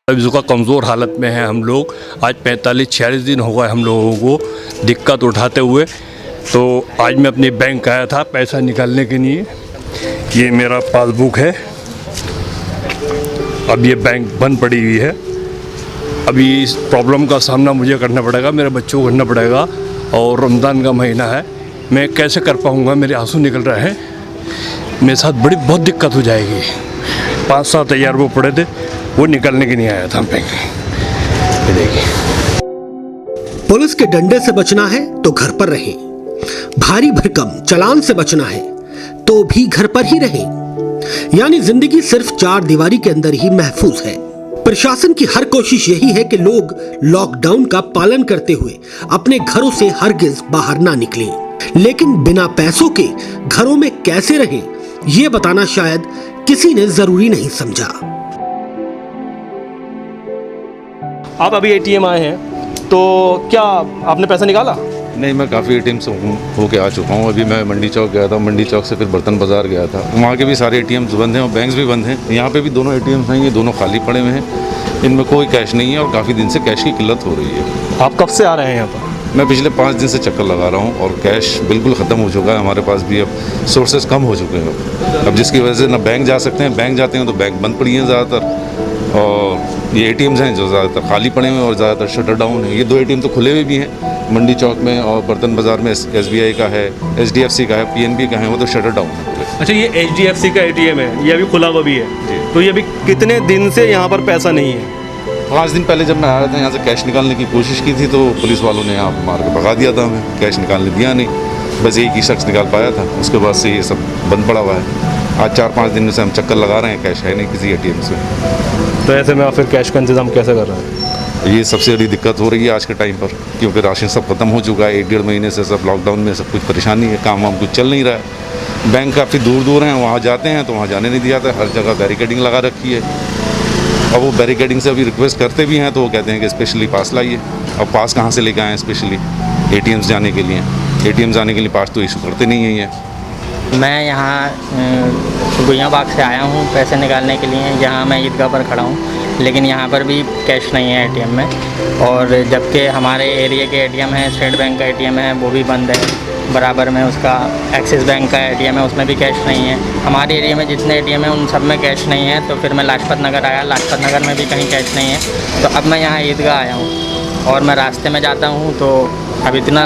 अभी उसका कमज़ोर हालत में है हम लोग। आज 45-46 दिन हो गए हम लोगों को दिक्कत उठाते हुए। तो आज मैं अपनी बैंक आया था पैसा निकालने के लिए। ये मेरा पासबुक है। अब ये बैंक बंद पड़ी हुई है। अभी इस प्रॉब्लम का सामना मुझे करना पड़ेगा, मेरे बच्चों को करना पड़ेगा। और रमज़ान का महीना है, मैं कैसे कर पाऊँगा? मेरे आंसू निकल रहे हैं। मेरे साथ बहुत दिक्कत हो जाएगी। 5-7 हज़ार वो पड़े थे, वो निकलने के लिए आया था बैंक। देखिए, पुलिस के डंडे से बचना है तो घर पर रहें। भारी भरकम चालान से बचना है तो भी घर पर ही रहें। यानी जिंदगी सिर्फ 4 दीवारी के अंदर ही महफूज है। प्रशासन की हर कोशिश यही है कि लोग लॉकडाउन का पालन करते हुए अपने घरों से हरगिज बाहर ना निकलें। लेकिन बिना पैसों के घरों में कैसे रहें, ये बताना शायद किसी ने जरूरी नहीं समझा। आप अभी एटीएम आए हैं, तो क्या आपने पैसा निकाला? नहीं, मैं काफ़ी एटीएम से होके आ चुका हूँ। अभी मैं मंडी चौक गया था, मंडी चौक से फिर बर्तन बाज़ार गया था। वहाँ के भी सारे एटीएम्स बंद हैं और बैंक्स भी बंद हैं। यहाँ पे भी दोनों एटीएम्स हैं, ये दोनों खाली पड़े हुए हैं। इनमें कोई कैश नहीं है और काफ़ी दिन से कैश की किल्लत हो रही है। आप कब से आ रहे हैं यहाँ पर? मैं पिछले 5 दिन से चक्कर लगा रहा हूँ और कैश बिल्कुल ख़त्म हो चुका है। हमारे पास भी अब सोर्सेज कम हो चुके हैं अब जिसकी वजह से ना बैंक जा सकते हैं। बैंक जाते हैं तो बैंक बंद पड़ी हैं ज़्यादातर, और ये एटीएम्स हैं जो ज़्यादातर खाली पड़े हुए हैं और ज़्यादातर शटर डाउन है। ये 2 एटीएम तो खुले हुए भी हैं, मंडी चौक में और बर्तन बाज़ार में SBI का है, HDFC का है, PNB का है, वो तो शटर डाउन है पूरे। अच्छा, ये HDFC का एटीएम है, ये अभी खुला हुआ भी है। तो ये अभी कितने दिन से यहाँ पर पैसा नहीं है? 5 दिन पहले जब मैं आया था यहाँ से कैश निकालने की कोशिश की थी तो पुलिस वालों ने यहाँ मार के भगा दिया था हमें, कैश निकालने दिया नहीं। बस एक ही शख्स निकाल पाया था, उसके बाद से ये सब बंद पड़ा हुआ है। आज 4-5 दिन से हम चक्कर लगा रहे हैं, कैश है नहीं किसी एटीएम से। तो ऐसे में आप फिर कैश का इंतज़ाम कैसे कर रहे हैं? ये सबसे बड़ी दिक्कत हो रही है आज के टाइम पर, क्योंकि राशन सब खत्म हो चुका है। 1-1.5 महीने से सब लॉकडाउन में सब कुछ परेशानी है, काम वाम कुछ चल नहीं रहा है। बैंक काफ़ी दूर दूर हैं, वहाँ जाते हैं तो वहाँ जाने नहीं दिया जाता, हर जगह बैरिकेडिंग लगा रखी है। अब वो बैरिकेडिंग से अभी रिक्वेस्ट करते भी हैं तो वो कहते हैं कि स्पेशली पास लाइए। अब पास कहाँ से लेके आएँ स्पेशली एटीएम्स जाने के लिए? एटीएम जाने के लिए पास तो इशू करते नहीं हैं ये। मैं यहाँ गुइयाँ बाग से आया हूँ पैसे निकालने के लिए। यहाँ मैं ईदगाह पर खड़ा हूँ, लेकिन यहाँ पर भी कैश नहीं है एटीएम में। और जबकि हमारे एरिया के एटीएम है, स्टेट बैंक का एटीएम है, वो भी बंद है। बराबर में उसका एक्सिस बैंक का एटीएम है, उसमें भी कैश नहीं है। हमारे एरिया में जितने एटीएम हैं उन सब में कैश नहीं है। तो फिर मैं लाजपत नगर आया, लाजपत नगर में भी कहीं कैश नहीं है। तो अब मैं यहाँ ईदगाह आया हूँ और मैं रास्ते में जाता हूँ तो अब इतना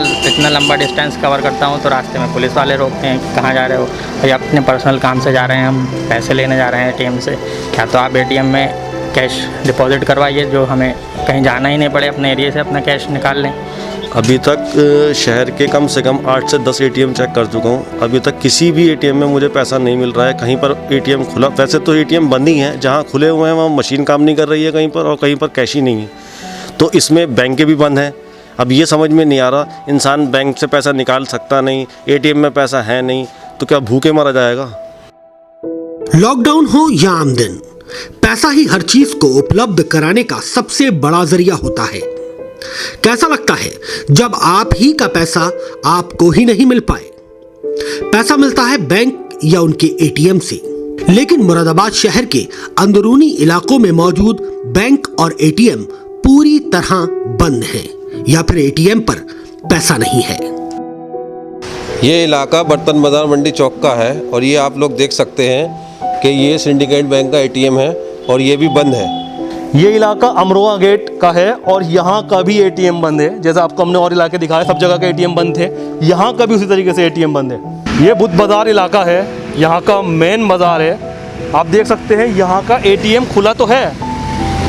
लंबा डिस्टेंस कवर करता हूँ तो रास्ते में पुलिस वाले रोकते हैं, कहाँ जा रहे हो? भाई अपने पर्सनल काम से जा रहे हैं, हम पैसे लेने जा रहे हैं एटीएम से। या तो आप एटीएम में कैश डिपॉजिट करवाइए जो हमें कहीं जाना ही नहीं पड़े, अपने एरिया से अपना कैश निकाल लें। अभी तक शहर के कम से कम 8 से 10 एटीएम चेक कर चुका हूँ। अभी तक किसी भी एटीएम में मुझे पैसा नहीं मिल रहा है। कहीं पर एटीएम खुला, वैसे तो एटीएम बंद ही हैं, जहाँ खुले हुए हैं वहाँ मशीन काम नहीं कर रही है कहीं पर, और कहीं पर कैश ही नहीं है। तो इसमें बैंकें भी बंद हैं। अब ये समझ में नहीं आ रहा, इंसान बैंक से पैसा निकाल सकता नहीं, एटीएम में पैसा है नहीं, तो क्या भूखे मारा जाएगा? लॉकडाउन हो या आमदन, पैसा ही हर चीज को उपलब्ध कराने का सबसे बड़ा जरिया होता है। कैसा लगता है जब आप ही का पैसा आपको ही नहीं मिल पाए? पैसा मिलता है बैंक या उनके एटीएम से, लेकिन मुरादाबाद शहर के अंदरूनी इलाकों में मौजूद बैंक और एटीएम पूरी तरह बंद हैं, या फिर एटीएम पर पैसा नहीं है। ये इलाका बर्तन बाजार मंडी चौक का है और ये आप लोग देख सकते हैं कि ये सिंडिकेट बैंक का एटीएम है और ये भी बंद है। ये इलाका अमरोहा गेट का है और यहाँ का भी एटीएम बंद है। जैसे आपको हमने और इलाके दिखाए, सब जगह के एटीएम बंद थे, यहाँ का भी उसी तरीके से एटीएम बंद है। ये बुद्ध बाजार इलाका है, यहाँ का मेन बाजार है। आप देख सकते हैं यहाँ का एटीएम खुला तो है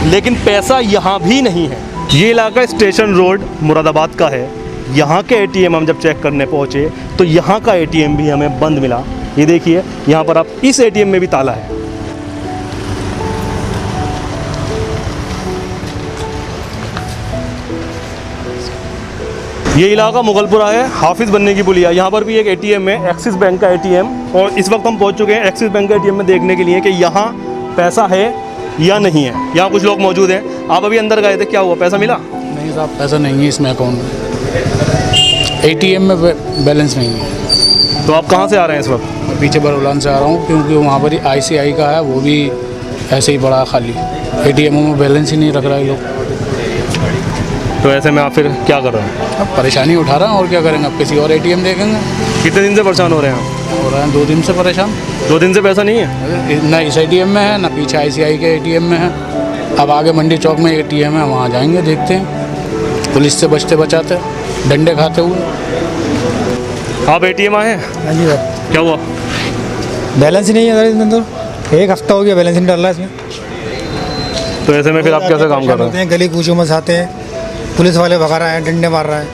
लेकिन पैसा यहाँ भी नहीं है। ये इलाका स्टेशन रोड मुरादाबाद का है। यहाँ के एटीएम हम जब चेक करने पहुँचे तो यहाँ का एटीएम भी हमें बंद मिला। ये देखिए, यहाँ पर आप इस एटीएम में भी ताला है। ये इलाका मुगलपुरा है, हाफिज़ बनने की पुलिया। यहाँ पर भी एक एटीएम है, एक्सिस बैंक का एटीएम, और इस वक्त हम पहुँच चुके हैं एक्सिस बैंक का एटीएम में देखने के लिए कि यहाँ पैसा है या नहीं है। यहाँ कुछ लोग मौजूद हैं। आप अभी अंदर गए थे, क्या हुआ, पैसा मिला? नहीं साहब, पैसा नहीं है इसमें अकाउंट में, एटीएम में बैलेंस नहीं है। तो आप कहाँ से आ रहे हैं इस वक्त? मैं पीछे बरौलान से आ रहा हूँ, क्योंकि वहाँ पर ICI का है, वो भी ऐसे ही पड़ा खाली। एटीएमों में बैलेंस ही नहीं रख रहा है लोग। तो ऐसे में आप फिर क्या कर रहे हैं? अब परेशानी उठा रहे हैं और क्या करेंगे, अब किसी और एटीएम देखेंगे। कितने दिन से परेशान हो रहे हैं आप? हो रहा है 2 दिन से परेशान। 2 दिन से पैसा नहीं है? ना इस एटीएम में है, ना पीछे ICI के एटीएम में है। अब आगे मंडी चौक में एटीएम है, वहाँ जाएंगे, देखते हैं। पुलिस से बचते बचाते, डंडे खाते हुए। आप एटीएम आए हैं? हाँ जी सर। क्या हुआ? बैलेंस ही नहीं है सर इसमें, तो 1 हफ्ता हो गया बैलेंस नहीं डाल रहा है इसमें। तो ऐसे में फिर आप कैसे काम कर रहे हैं? गली कूचों में आते हैं, पुलिस वाले भगा रहे हैं, डंडे मार रहे हैं,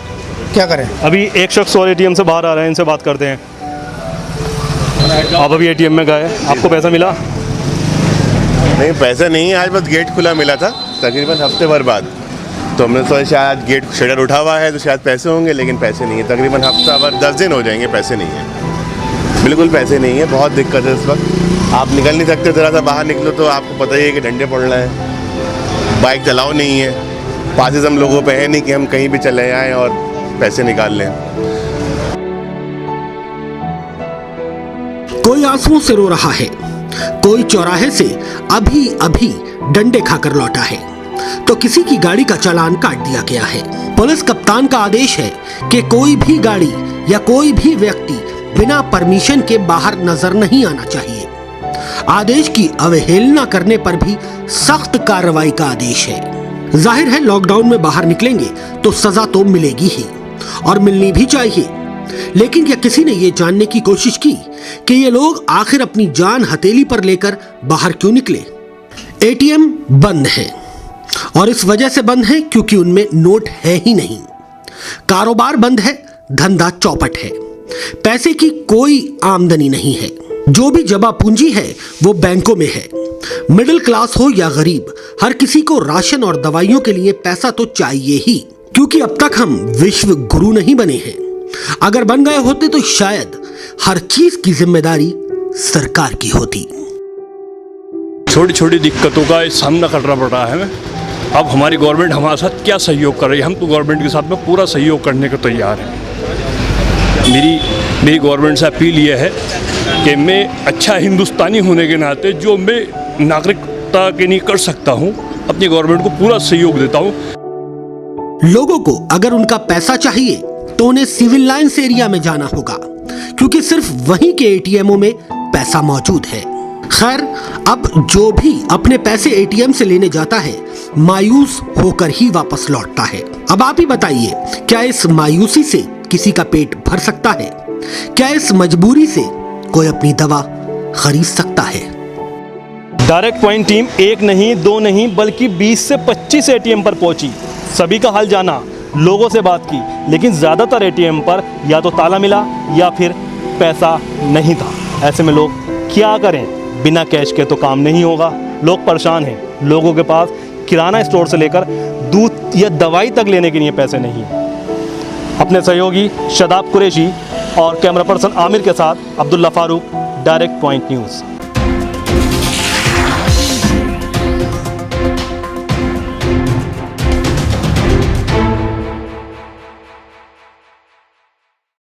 क्या करें। अभी एक शख्स और एटीएम से बाहर आ रहे हैं, इनसे बात करते हैं। आप अभी एटीएम में गए, आपको पैसा मिला? नहीं, पैसा नहीं है, आज बस गेट खुला मिला था तकरीबन हफ्ते भर बाद। तो हमने सोचा शायद गेट शटर उठा हुआ है तो शायद पैसे होंगे, लेकिन पैसे नहीं है। तकरीबन हफ्ता भर 10 दिन हो जाएंगे, पैसे नहीं है, बिल्कुल पैसे नहीं है। बहुत दिक्कत है इस वक्त, आप निकल नहीं सकते। ज़रा सा बाहर निकलो तो आपको पता ही है कि डंडे पड़ रहे हैं, बाइक चलाओ नहीं है, पासेस हम लोगों पे है नहीं कि हम कहीं भी चले आएँ और पैसे निकाल लें। कोई आंसुओं से रो रहा है, कोई चौराहे से अभी अभी डंडे खाकर लौटा है, तो किसी की गाड़ी का चालान काट दिया गया है। पुलिस कप्तान का आदेश है कि कोई भी गाड़ी या कोई भी व्यक्ति बिना परमिशन के बाहर नजर नहीं आना चाहिए। आदेश की अवहेलना करने पर भी सख्त कार्रवाई का आदेश है। जाहिर है लॉकडाउन में बाहर निकलेंगे तो सजा तो मिलेगी ही और मिलनी भी चाहिए, लेकिन क्या किसी ने ये जानने की कोशिश की कि ये लोग आखिर अपनी जान हथेली पर लेकर बाहर क्यों निकले? एटीएम बंद है और इस वजह से बंद है क्योंकि उनमें नोट है ही नहीं। कारोबार बंद है, धंधा चौपट है, पैसे की कोई आमदनी नहीं है। जो भी जमा पूंजी है वो बैंकों में है। मिडिल क्लास हो या गरीब, हर किसी को राशन और दवाइयों के लिए पैसा तो चाहिए ही, क्योंकि अब तक हम विश्व गुरु नहीं बने हैं। अगर बन गए होते तो शायद हर चीज की जिम्मेदारी सरकार की होती। छोटी छोटी दिक्कतों का सामना करना पड़ रहा है हमें। अब हमारी गवर्नमेंट हमारे साथ क्या सहयोग कर रही है, हम तो गवर्नमेंट के साथ में पूरा सहयोग करने को तैयार हैं। मेरी गवर्नमेंट से अपील ये है कि मैं अच्छा हिंदुस्तानी होने के नाते जो मैं नागरिकता के लिए कर सकता हूँ, अपनी गवर्नमेंट को पूरा सहयोग देता हूँ। लोगों को अगर उनका पैसा चाहिए तो उन्हें सिविल लाइंस एरिया में जाना होगा, क्योंकि सिर्फ वहीं के एटीएमों में पैसा मौजूद है। खैर, अब जो भी अपने पैसे एटीएम से लेने जाता है मायूस होकर ही वापस लौटता है। अब आप ही बताइए, क्या इस मायूसी से किसी का पेट भर सकता है? क्या इस मजबूरी से कोई अपनी दवा खरीद सकता है? डायरेक्ट पॉइंट टीम 1 नहीं 2 नहीं बल्कि 20 से 25 एटीएम पर पहुंची, सभी का हाल जाना, लोगों से बात की, लेकिन ज़्यादातर एटीएम पर या तो ताला मिला या फिर पैसा नहीं था। ऐसे में लोग क्या करें? बिना कैश के तो काम नहीं होगा, लोग परेशान हैं। लोगों के पास किराना स्टोर से लेकर दूध या दवाई तक लेने के लिए पैसे नहीं हैं। अपने सहयोगी शदाब कुरैशी और कैमरा पर्सन आमिर के साथ Abdullah Farooq, direct point news.